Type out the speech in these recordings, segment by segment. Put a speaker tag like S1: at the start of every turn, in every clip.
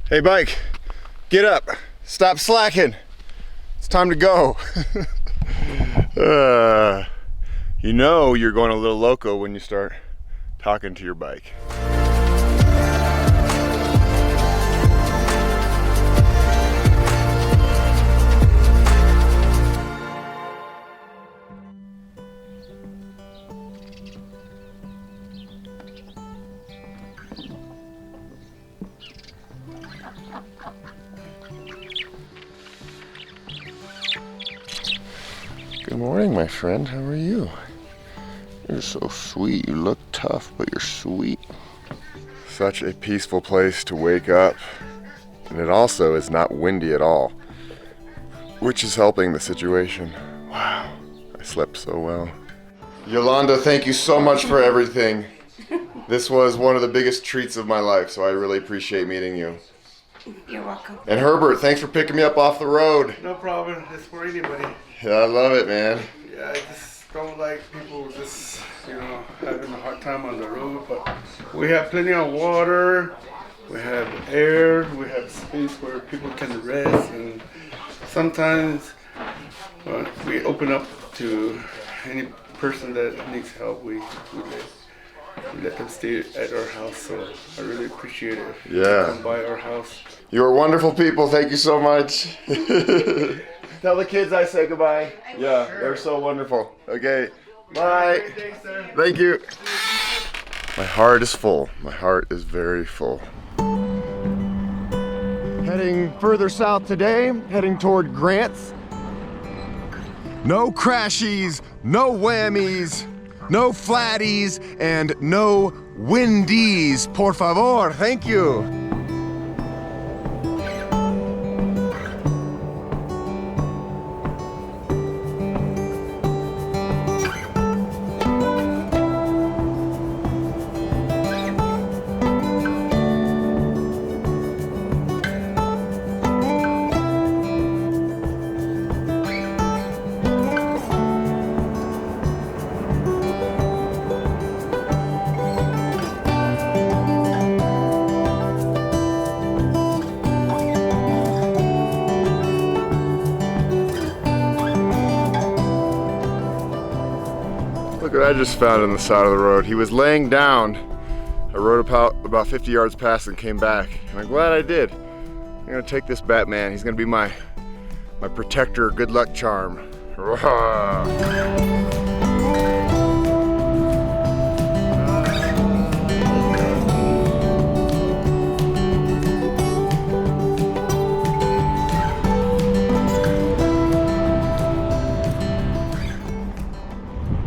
S1: Hey bike, get up. Stop slacking. It's time to go. You know you're going a little loco when you start talking to your bike. Good morning, my friend. How are you? You're so sweet. You look tough, but you're sweet. Such a peaceful place to wake up. And it also is not windy at all, which is helping the situation. Wow, I slept so well. Yolanda, thank you so much for everything. This was one of the biggest treats of my life, so I really appreciate meeting you.
S2: You're welcome.
S1: And Herbert, thanks for picking me up off the road.
S3: No problem. It's for anybody.
S1: Yeah, I love it, man.
S3: Yeah, I just don't like people just, having a hard time on the road. But we have plenty of water. We have air. We have space where people can rest. And sometimes we open up to any person that needs help. We let them stay at our house. So I really appreciate it.
S1: Yeah.
S3: Come by our house.
S1: You are wonderful people. Thank you so much. Tell the kids I say goodbye. Yeah, they're so wonderful. Okay, bye. Thank you. My heart is full. My heart is very full. Heading further south today, heading toward Grants. No crashies, no whammies, no flatties, and no windies. Por favor, thank you. Look what I just found on the side of the road. He was laying down. I rode about 50 yards past and came back. And I'm glad I did. I'm gonna take this Batman. He's gonna be my protector, good luck charm.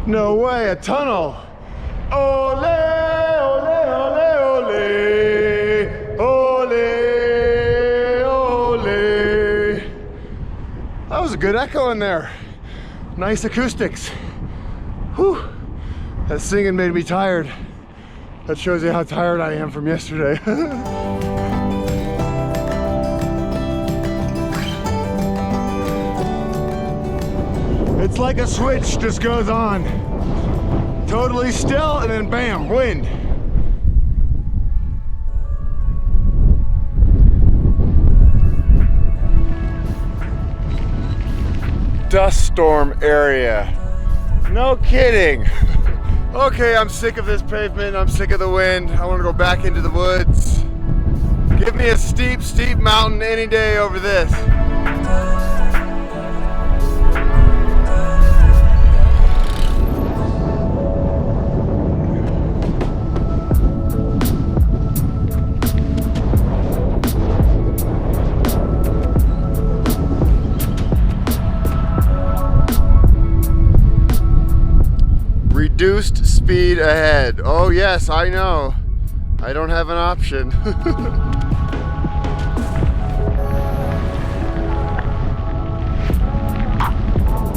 S1: No way, a tunnel. Ole, ole, ole, ole, ole, ole. That was a good echo in there. Nice acoustics. Whew. That singing made me tired. That shows you how tired I am from yesterday. It's like a switch just goes on. Totally still and then bam, wind. Dust storm area. No kidding. Okay, I'm sick of this pavement. I'm sick of the wind. I want to go back into the woods. Give me a steep, steep mountain any day over this. Reduced speed ahead. Oh yes, I know. I don't have an option.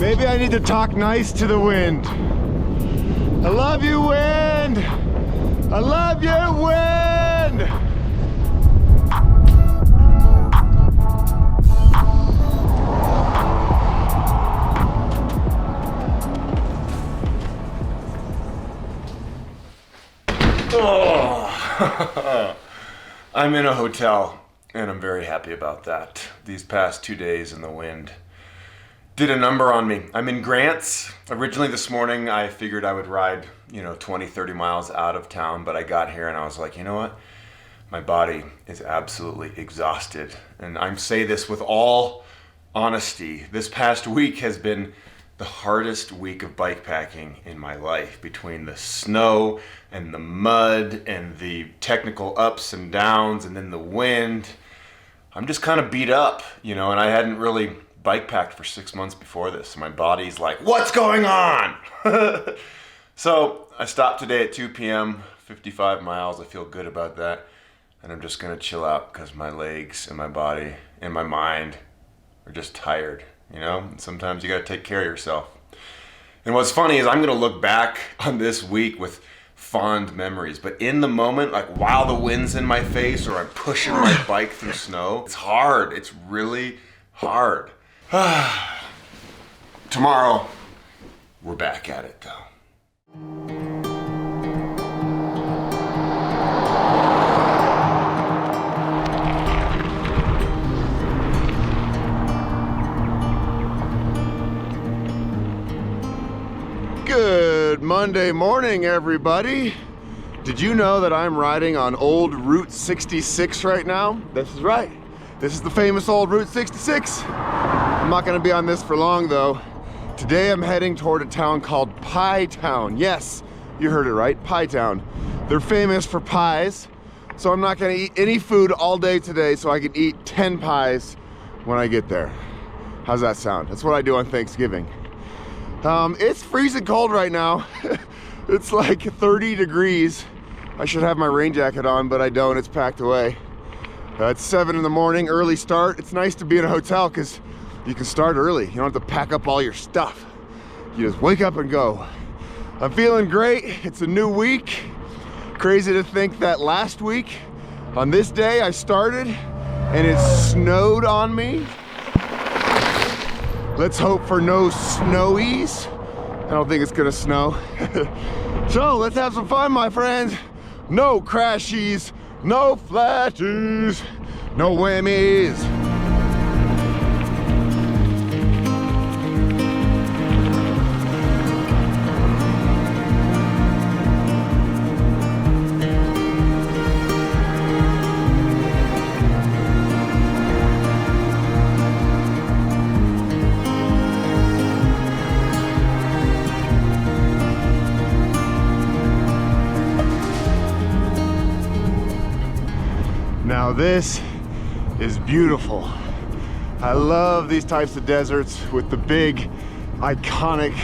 S1: Maybe I need to talk nice to the wind. I love you, wind. I love you, wind. Oh. I'm in a hotel.
S2: and I'm very happy about that. These past 2 days in the wind did a number on me. I'm in Grants. Originally this morning I figured I would ride, 20, 30 miles out of town, but I got here and I was like, you know what? My body is absolutely exhausted. And I say this with all honesty. This past week has been the hardest week of bike packing in my life, between the snow and the mud and the technical ups and downs and then the wind. I'm just kind of beat up, and I hadn't really bike packed for 6 months before this. So my body's like, what's going on? So I stopped today at 2 p.m., 55 miles. I feel good about that. And I'm just gonna chill out because my legs and my body and my mind are just tired, And sometimes you gotta take care of yourself. And what's funny is I'm gonna look back on this week with fond memories, but in the moment, like while the wind's in my face or I'm pushing my bike through snow, it's hard. It's really hard. Tomorrow, we're back at it though.
S1: Good Monday morning, everybody. Did you know that I'm riding on old Route 66 right now? This is right. This is the famous old Route 66. I'm not gonna be on this for long though. Today I'm heading toward a town called Pie Town. Yes, you heard it right, Pie Town. They're famous for pies, so I'm not gonna eat any food all day today so I can eat 10 pies when I get there. How's that sound? That's what I do on Thanksgiving. It's freezing cold right now. It's like 30 degrees. I should have my rain jacket on, but I don't, it's packed away. It's 7 in the morning, early start. It's nice to be in a hotel because you can start early. You don't have to pack up all your stuff. You just wake up and go. I'm feeling great. It's a new week. Crazy to think that last week, on this day I started and it snowed on me. Let's hope for no snowies. I don't think it's gonna snow. So let's have some fun, my friends. No crashies, no flashes, no whammies. Now this is beautiful. I love these types of deserts with the big, iconic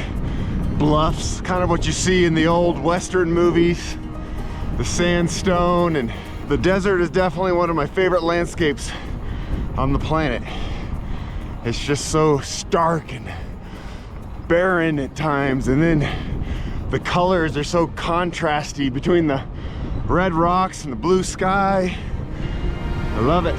S1: bluffs, kind of what you see in the old Western movies, the sandstone, and the desert is definitely one of my favorite landscapes on the planet. It's just so stark and barren at times, and then the colors are so contrasty between the red rocks and the blue sky. I love it.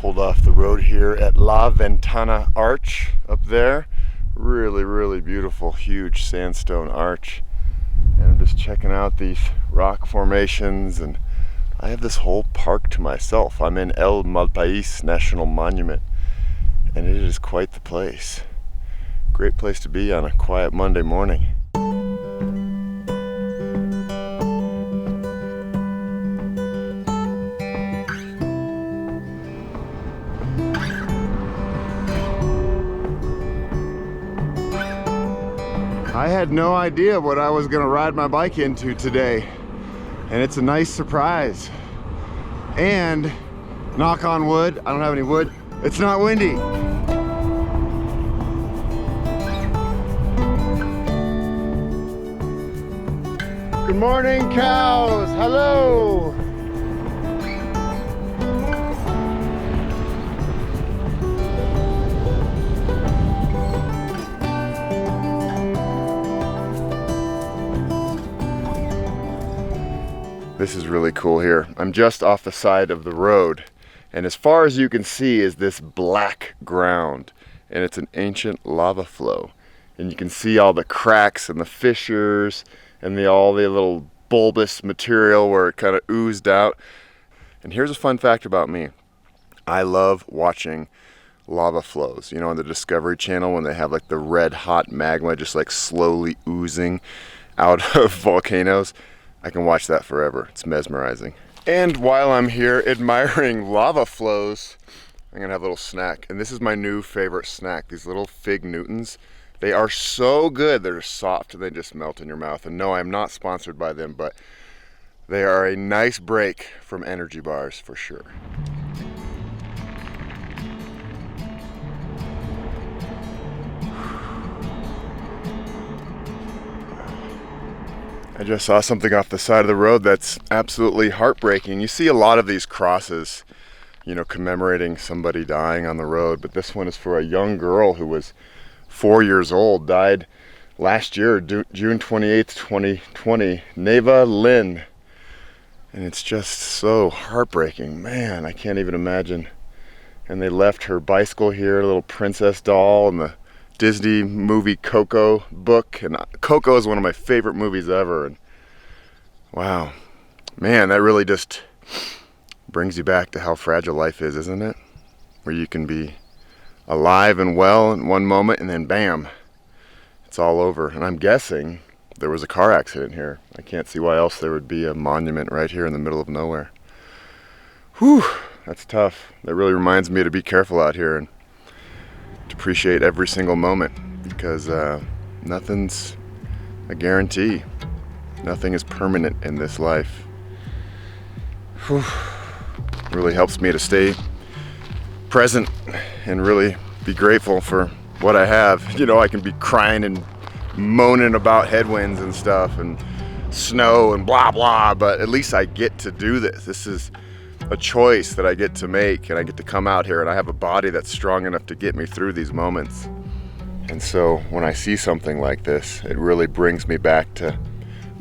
S1: Pulled off the road here at La Ventana Arch up there. Really beautiful, huge sandstone arch. And I'm just checking out these rock formations, and I have this whole park to myself. I'm in El Malpais National Monument, and it is quite the place. Great place to be on a quiet Monday morning. I had no idea what I was gonna ride my bike into today, and it's a nice surprise. And knock on wood, I don't have any wood, it's not windy. Good morning, cows. Hello. This is really cool here. I'm just off the side of the road, and as far as you can see is this black ground, and it's an ancient lava flow. And you can see all the cracks and the fissures and all the little bulbous material where it kind of oozed out. And here's a fun fact about me. I love watching lava flows. You know, on the Discovery Channel when they have like the red hot magma just like slowly oozing out of volcanoes. I can watch that forever. It's mesmerizing. And while I'm here admiring lava flows, I'm gonna have a little snack. And this is my new favorite snack, these little fig Newtons. They are so good. They're soft, they just melt in your mouth. And no, I'm not sponsored by them, but they are a nice break from energy bars for sure. I just saw something off the side of the road that's absolutely heartbreaking. You see a lot of these crosses, you know, commemorating somebody dying on the road, but this one is for a young girl who was 4 years old, died last year, June 28th, 2020, Neva Lin. And it's just so heartbreaking. Man, I can't even imagine. And they left her bicycle here, a little princess doll, and the Disney movie Coco book. And Coco is one of my favorite movies ever. And wow, man, that really just brings you back to how fragile life is, isn't it? Where you can be alive and well in one moment and then bam, it's all over. And I'm guessing there was a car accident here. I can't see why else there would be a monument right here in the middle of nowhere. Whew, that's tough. That really reminds me to be careful out here and to appreciate every single moment, because nothing's a guarantee. Nothing is permanent in this life. Whew. It really helps me to stay present and really be grateful for what I have. You know, I can be crying and moaning about headwinds and stuff and snow and blah blah, but at least I get to do this. This is a choice that I get to make, and I get to come out here, and I have a body that's strong enough to get me through these moments. And so when I see something like this, it really brings me back to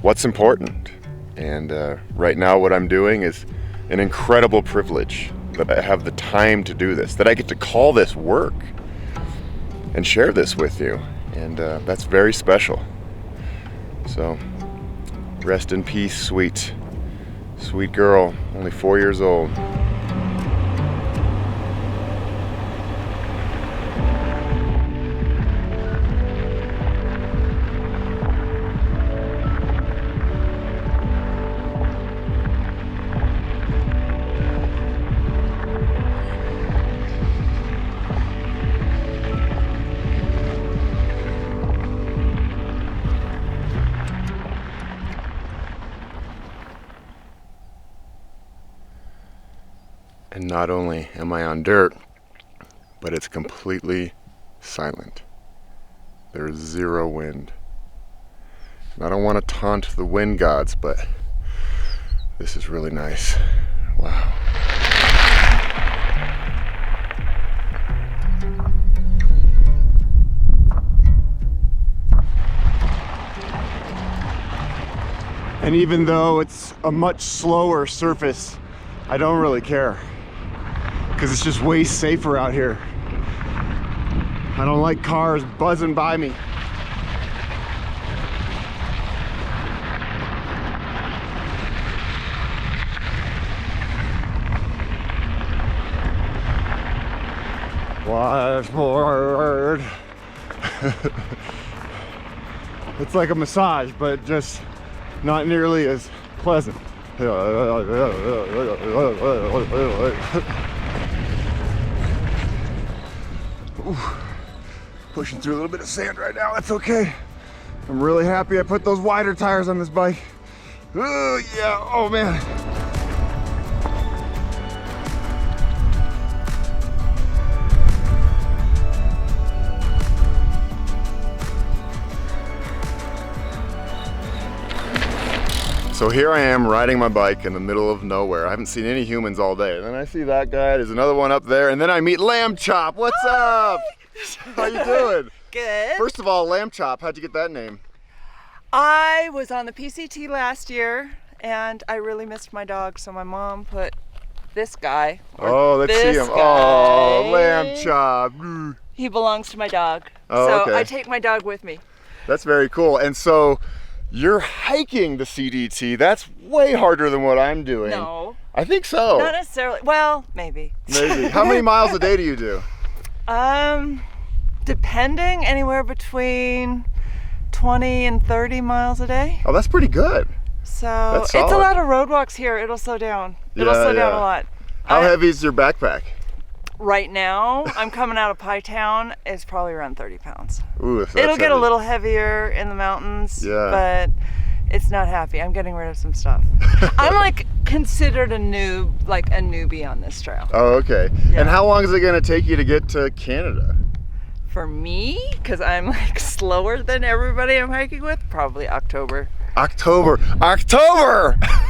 S1: what's important. And right now what I'm doing is an incredible privilege, that I have the time to do this, that I get to call this work and share this with you. And that's very special. So rest in peace, sweet girl, only 4 years old. And not only am I on dirt, but it's completely silent. There's zero wind. And I don't want to taunt the wind gods, but this is really nice. Wow. And even though it's a much slower surface, I don't really care, because it's just way safer out here. I don't like cars buzzing by me. Washboard. It's like a massage, but just not nearly as pleasant. Ooh, pushing through a little bit of sand right now, that's okay. I'm really happy I put those wider tires on this bike. Oh yeah, oh man. So here I am riding my bike in the middle of nowhere. I haven't seen any humans all day. And then I see that guy, there's another one up there, and then I meet Lamb Chop. What's up? How you doing?
S4: Good.
S1: First of all, Lamb Chop, how'd you get that name?
S4: I was on the PCT last year and I really missed my dog, so my mom put this guy.
S1: Oh, let's see him. Oh, Lamb Chop.
S4: He belongs to my dog.
S1: Oh,
S4: so
S1: okay.
S4: I take my dog with me.
S1: That's very cool. And so you're hiking the CDT. That's way harder than what I'm doing.
S4: No.
S1: I think so.
S4: Not necessarily. Well, maybe.
S1: Maybe. How many miles a day do you do?
S4: Depending, anywhere between 20 and 30 miles a day.
S1: Oh, that's pretty good.
S4: So
S1: That's
S4: it's a
S1: solid.
S4: lot of roadwalks here. It'll slow down. It'll slow down a lot.
S1: How heavy is your backpack?
S4: Right now, I'm coming out of Pie Town. It's probably around 30 pounds.
S1: Ooh, if that's
S4: It'll get a
S1: heavy.
S4: little heavier in the mountains,
S1: Yeah.
S4: but it's not happy. I'm getting rid of some stuff. I'm like considered a noob, like a newbie on this trail.
S1: Oh, okay.
S4: Yeah.
S1: And how long is it going to take you to get to Canada?
S4: For me, because I'm like slower than everybody I'm hiking with, probably October.
S1: October!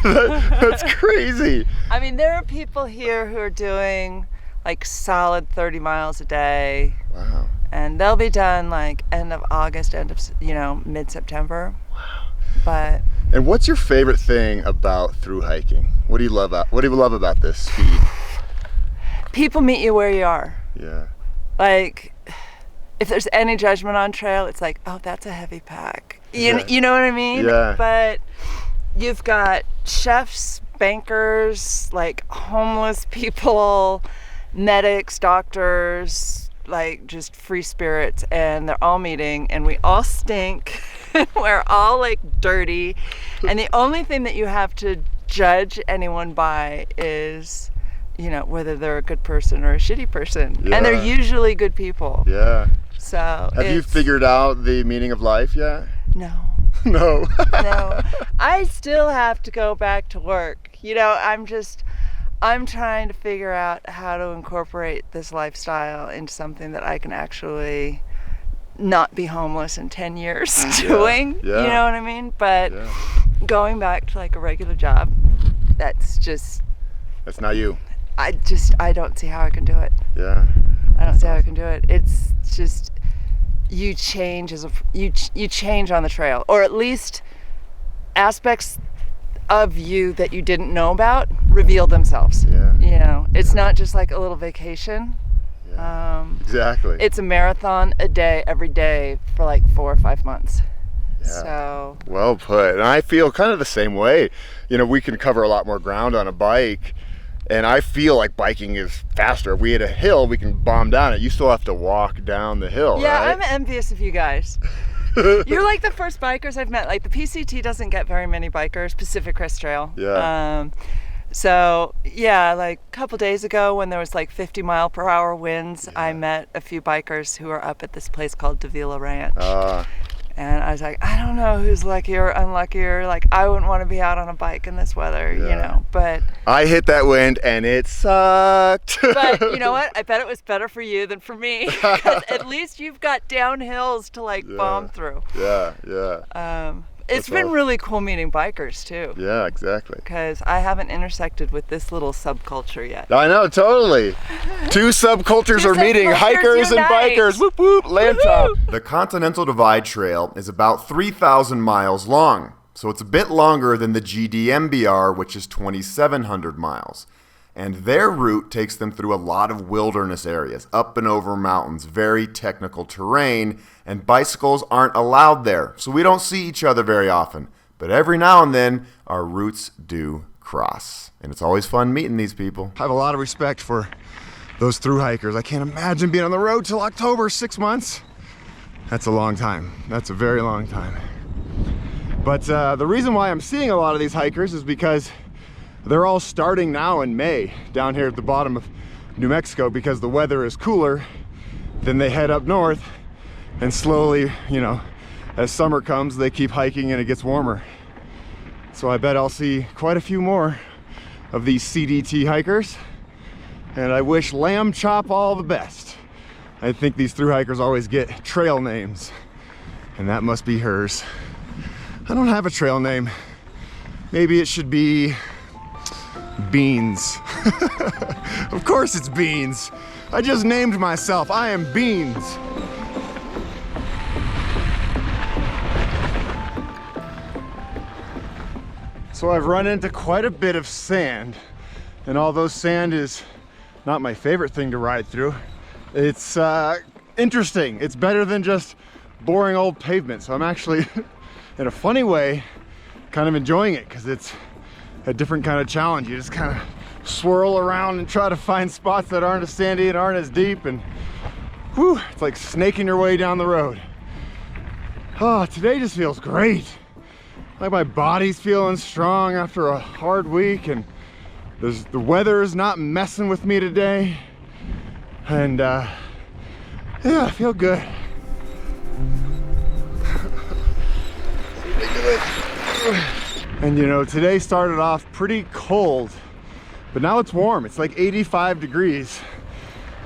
S1: That's crazy.
S4: I mean, there are people here who are doing like solid 30 miles a day.
S1: Wow.
S4: And they'll be done like end of August, end of, mid-September. Wow. But
S1: And what's your favorite thing about through hiking? What do you love about this speed?
S4: people meet you where you are.
S1: Yeah.
S4: Like, if there's any judgment on trail, it's like, oh, that's a heavy pack.
S1: Yeah.
S4: You know what I mean?
S1: Yeah.
S4: But you've got chefs, bankers, like homeless people, medics, doctors, like just free spirits, and they're all meeting, and we all stink. We're all like dirty, and the only thing that you have to judge anyone by is, you know, whether they're a good person or a shitty person.
S1: Yeah.
S4: And they're usually good people.
S1: Yeah.
S4: So
S1: Have you figured out the meaning of life yet?
S4: No.
S1: No.
S4: No. I still have to go back to work. You know, I'm trying to figure out how to incorporate this lifestyle into something that I can actually not be homeless in 10 years doing.
S1: Yeah.
S4: You know what I mean? But going back to like a regular job, that's
S1: not you.
S4: I don't see how I can do it.
S1: Yeah.
S4: I don't see how I can do it. It's just, you change you change on the trail, or at least aspects of you that you didn't know about reveal themselves.
S1: Yeah.
S4: You know, it's not just like a little vacation.
S1: Yeah. Exactly.
S4: It's a marathon a day, every day for like 4 or 5 months.
S1: Yeah.
S4: So.
S1: Well put. And I feel kind of the same way. You know, we can cover a lot more ground on a bike, and I feel like biking is faster. If we hit a hill, we can bomb down it. You still have to walk down the hill,
S4: Yeah,
S1: right?
S4: I'm envious of you guys. You're like the first bikers I've met. Like the PCT doesn't get very many bikers, Pacific Crest Trail.
S1: Yeah.
S4: So yeah, like a couple days ago when there was like 50-mile-per-hour winds, I met a few bikers who are up at this place called Davila Ranch. And I was like, I don't know who's lucky or unlucky, like I wouldn't want to be out on a bike in this weather, you know, but.
S1: I hit that wind and it sucked.
S4: But you know what? I bet it was better for you than for me, because at least you've got downhills to like bomb through.
S1: Yeah.
S4: It's been really cool meeting bikers too.
S1: Yeah, exactly.
S4: Because I haven't intersected with this little subculture yet.
S1: I know, totally. Two subcultures are meeting,
S4: subcultures
S1: hikers and
S4: unite.
S1: bikers. Whoop whoop, Lamb Chop.
S2: The Continental Divide Trail is about 3,000 miles long, so it's a bit longer than the GDMBR, which is 2,700 miles. And their route takes them through a lot of wilderness areas, up and over mountains, very technical terrain, and bicycles aren't allowed there, so we don't see each other very often. But every now and then, our routes do cross. And it's always fun meeting these people.
S1: I have a lot of respect for those through hikers. I can't imagine being on the road till October, 6 months. That's a long time. That's a very long time. But the reason why I'm seeing a lot of these hikers is because they're all starting now in May down here at the bottom of New Mexico, because the weather is cooler. Then they head up north, and slowly, you know, as summer comes, they keep hiking and it gets warmer. So I bet I'll see quite a few more of these CDT hikers, and I wish Lamb Chop all the best. I think these through hikers always get trail names, and that must be hers. I don't have a trail name. Maybe it should be Beans. Of course it's Beans. I just named myself. I am Beans. So I've run into quite a bit of sand, and although sand is not my favorite thing to ride through, it's interesting. It's better than just boring old pavement. So I'm actually, in a funny way, kind of enjoying it because it's a different kind of challenge. You just kind of swirl around and try to find spots that aren't as sandy and aren't as deep, and whew, it's like snaking your way down the road. Oh, today just feels great. Like my body's feeling strong after a hard week, and the weather is not messing with me today. And yeah, I feel good. And you know, today started off pretty cold, but now it's warm. It's like 85 degrees,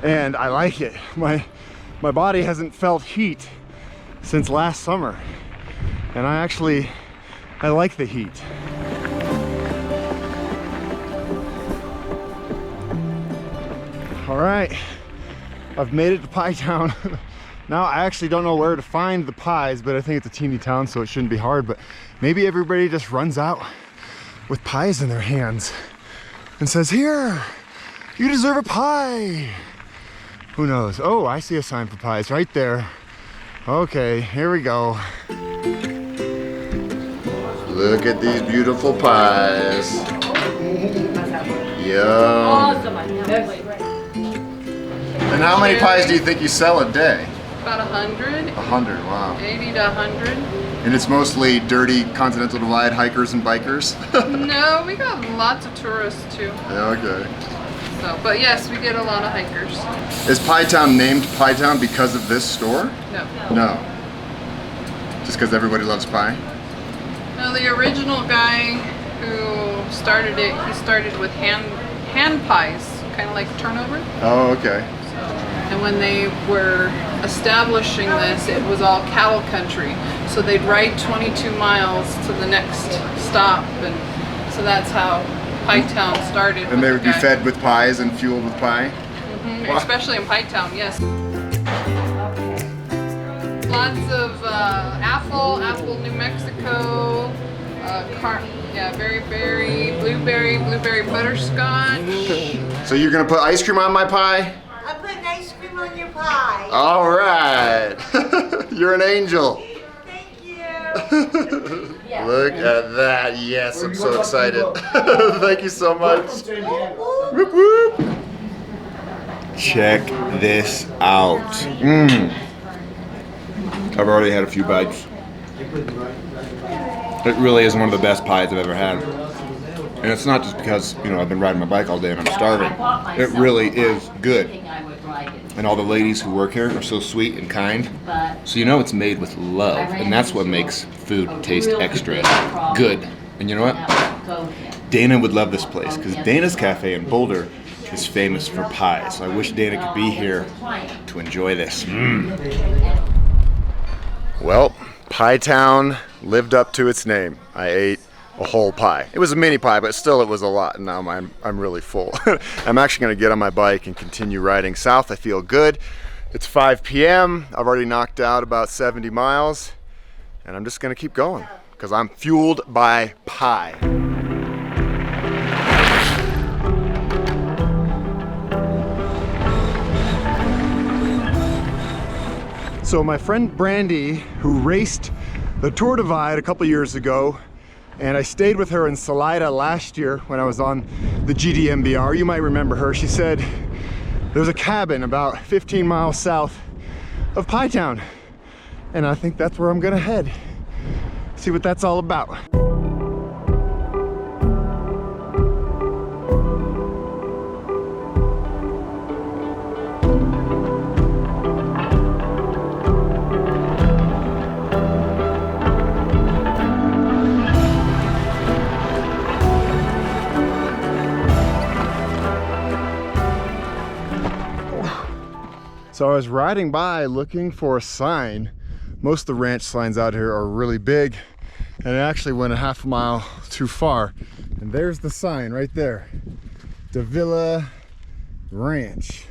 S1: and I like it. My body hasn't felt heat since last summer, and I like the heat. All right, I've made it to Pie Town. Now I actually don't know where to find the pies, but I think it's a teeny town, so it shouldn't be hard. But maybe everybody just runs out with pies in their hands and says, "Here, you deserve a pie." Who knows? Oh, I see a sign for pies right there. Okay, here we go. Look at these beautiful pies. Yum. And how many pies do you think you sell a day?
S5: About 100.
S1: 100, wow.
S5: 80 to 100.
S1: And it's mostly dirty Continental Divide hikers and bikers?
S5: No, we got lots of tourists too.
S1: Yeah, okay.
S5: So, but yes, we get a lot of hikers.
S1: Is Pie Town named Pie Town because of this store?
S5: No.
S1: No. Just because everybody loves pie?
S5: No, the original guy who started it, he started with hand pies, kind of like turnover.
S1: Oh, okay.
S5: And when they were establishing this, it was all cattle country. So they'd ride 22 miles to the next stop, and so that's how Pie Town started.
S1: And they would be fed with pies and fueled with pie?
S5: Mm-hmm. Wow. Especially in Pie Town, yes. Lots of apple, New Mexico, berry, blueberry butterscotch.
S1: So you're gonna put ice cream on my pie?
S6: I'm putting ice cream on your pie.
S1: All right. You're an angel.
S6: Thank you.
S1: Look at that. Yes, I'm so excited. Thank you so much. Whoop, whoop. Check this out. I've already had a few bites. It really is one of the best pies I've ever had. And it's not just because, you know, I've been riding my bike all day and I'm starving. It really is good. And all the ladies who work here are so sweet and kind. So you know it's made with love. And that's what makes food taste extra good. And you know what? Dana would love this place because Dana's Cafe in Boulder is famous for pies. So I wish Dana could be here to enjoy this. Well, Pie Town lived up to its name. I ate a whole pie. It was a mini pie, but still it was a lot, and now I'm really full. I'm actually gonna get on my bike and continue riding south. I feel good. It's 5 p.m. I've already knocked out about 70 miles, and I'm just gonna keep going because I'm fueled by pie. So my friend Brandy, who raced the Tour Divide a couple years ago, and I stayed with her in Salida last year when I was on the GDMBR. You might remember her. She said there's a cabin about 15 miles south of Pie Town, and I think that's where I'm gonna head. See what that's all about. So I was riding by looking for a sign. Most of the ranch signs out here are really big. and I actually went a half a mile too far. And there's the sign right there. Davila Ranch.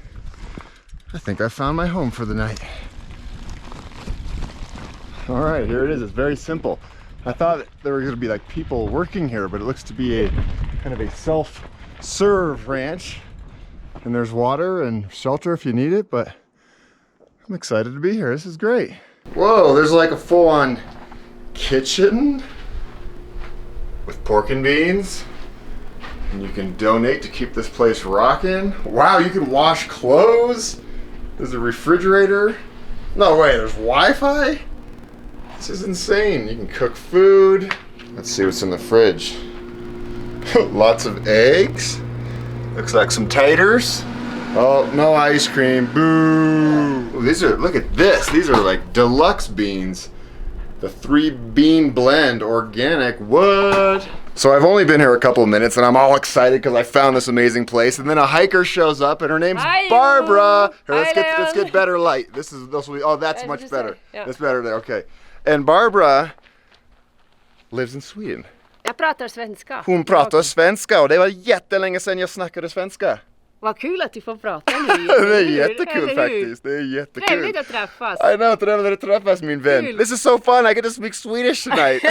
S1: I think I found my home for the night. All right, here it is. It's very simple. I thought there were gonna be like people working here, but it looks to be a kind of a self-serve ranch. And there's water and shelter if you need it, but I'm excited to be here. This is great. Whoa, there's like a full-on kitchen with pork and beans. And you can donate to keep this place rocking. Wow, you can wash clothes. There's a refrigerator. No way, there's Wi-Fi? This is insane. You can cook food. Let's see what's in the fridge. Lots of eggs. Looks like some taters. Oh, no ice cream. Boo. Ooh, these are, look at this. These are like deluxe beans. The 3-bean blend, organic. What? So I've only been here a couple of minutes and I'm all excited because I found this amazing place. And then a hiker shows up and her name's Barbara. Here, let's get better light. This will be, oh, that's much better.
S7: Yeah.
S1: That's better there, okay. And Barbara lives in Sweden.
S7: Jag pratar svenska.
S1: Hon pratar svenska och det var jättelänge sedan jag snackade svenska.
S7: Vad kul att du får prata nu.
S1: Det är jättekul faktiskt. Det är jättekul.
S7: Trevligt att träffas.
S1: I know, trevligt att träffas min vän.
S7: Kul.
S1: This is so fun, I get to speak Swedish tonight.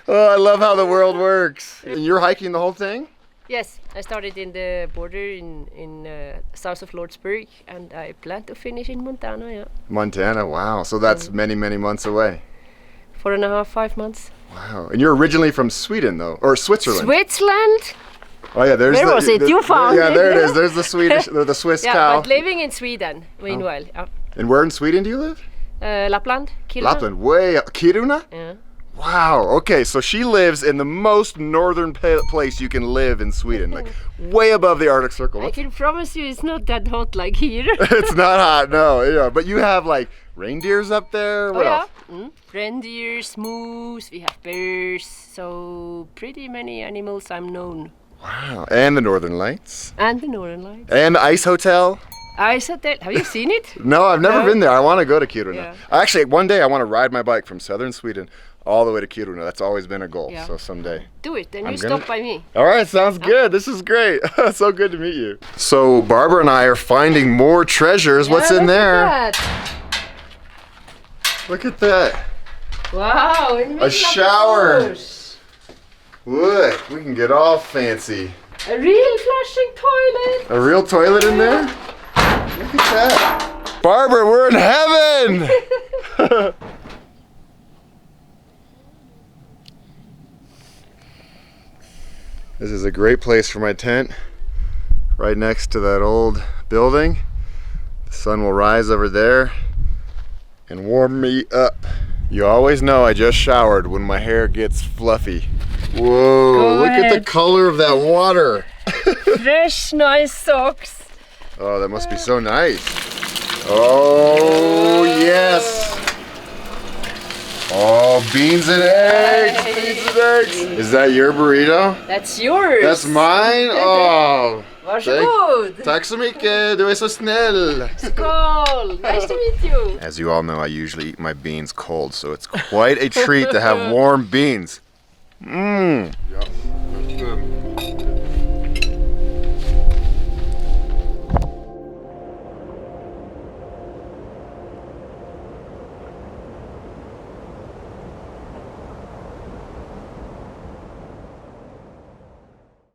S1: Oh, I love how the world works. And you're hiking the whole thing?
S7: Yes, I started in the border in south of Lordsburg and I plan to finish in Montana, yeah.
S1: Montana, wow. So that's many, many months away.
S7: 4.5, 5 months.
S1: Wow. And you're originally from Sweden though, or Switzerland?
S7: Switzerland?
S1: Oh yeah, there's
S7: Where was it? You found
S1: yeah,
S7: it.
S1: there it is. There's the Swedish, the Swiss
S7: Yeah,
S1: cow.
S7: but living in Sweden, meanwhile.
S1: And where in Sweden do you live?
S7: Lapland, Kiruna.
S1: Lapland, way up. Kiruna?
S7: Yeah.
S1: Wow, okay, so she lives in the most northern place you can live in Sweden, like way above the Arctic Circle.
S7: I can promise you it's not that hot like here.
S1: It's not hot, no, yeah, but you have like reindeers up there, what else?
S7: Reindeers, moose, we have bears, so pretty many animals I'm known.
S1: Wow, and the Northern Lights.
S7: And the Northern Lights.
S1: And the Ice Hotel.
S7: Ice Hotel, have you seen it?
S1: No, I've never been there, I want to go to Kiruna.
S7: Yeah.
S1: Actually, one day I want to ride my bike from southern Sweden all the way to Kiruna. That's always been a goal,
S7: Yeah.
S1: so someday.
S7: Do it, then
S1: I'm
S7: you
S1: gonna-
S7: stop by me.
S1: All right, sounds good. This is great. So good to meet you. So Barbara and I are finding more treasures. What's in there? Look at that.
S7: Wow, in the middle of the
S1: shower.
S7: house.
S1: Look, we can get all fancy.
S7: A real flushing toilet.
S1: A real toilet in there? Look at that. Barbara, we're in heaven. This is a great place for my tent, right next to that old building. The sun will rise over there and warm me up. You always know I just showered when my hair gets fluffy. Whoa, look at the color of that water.
S7: Fresh, nice socks.
S1: Oh, that must be so nice. Oh, yes. Oh, beans and eggs, beans and eggs. Is that your burrito?
S7: That's yours.
S1: That's mine? Oh.
S7: Varsågod.
S1: Tack så mycket, du är så snäll.
S7: Skål. Nice to meet you.
S1: As you all know, I usually eat my beans cold, so it's quite a treat to have warm beans. Mmm.